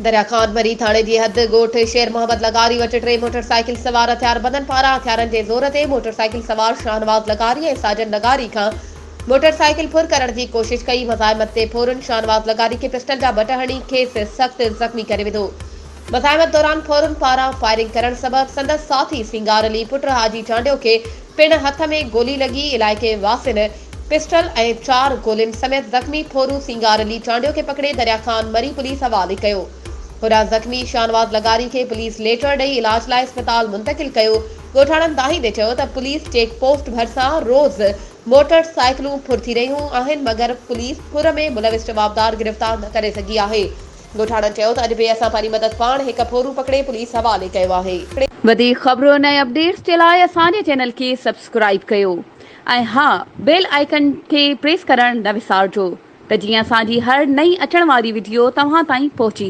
दरिया खान मरी थाणे जी हद ॻोठ शेर मोहम्मद लगारी वटि 3 मोटरसाइकिल सवार हथियारबंदनि पारां हथियारनि जे ज़ोर ते मोटरसाइकिल सवार शाहनवाज़ लगारी ऐं साजन लगारी खां मोटरसाइकिल फुर करण जी कोशिश कई। मज़ाहिमत ते फौरन शाहनवाज़ लगारी के पिस्टल जा बट हणी खेसि सख़्त ज़ख़्मी करे विधो। मज़ाहिमत दौरान फौरन पारां फायरिंग करण सबबि संदसि साथी सिंगार अली पुट हाजी चांडियो खे पिण हथ में गोली लगी। इलाइक़े वासिन पिस्टल ऐं 4 गोलियुनि समेत ज़ख़्मी फोरू सिंगार अली चांडियो खे पकड़े दरिया खान मरी पुलिस हवाले कयो। होॾां ज़ख़्मी शाहनवाज़ लगारी खे पुलिस लेटर ॾेई इलाज लाइ अस्पताल मुंतक़िल कयो। ॻोठाणनि दाहिंदे चयो त पुलिस चेक पोस्ट भरिसां रोज़ मोटरसाइकिलूं फुर थी रहियूं आहिनि, मगर पुलिस फुर में मुलविस जवाबदार गिरफ़्तार न करे सघी आहे। ॻोठाणनि चयो त अॼु बि असां पंहिंजी मदद पाण हिकु फोरू पकड़े पुलिस हवाले कयो आहे। वधीक ख़बरुनि ऐं अपडेट्स जे लाइ असांजे चैनल खे सब्सक्राइब कयो ऐं हा, बेल आइकन खे प्रेस करणु न विसारिजो त जीअं असांजी हर नई अचण वारी वीडियो तव्हां ताईं पहुची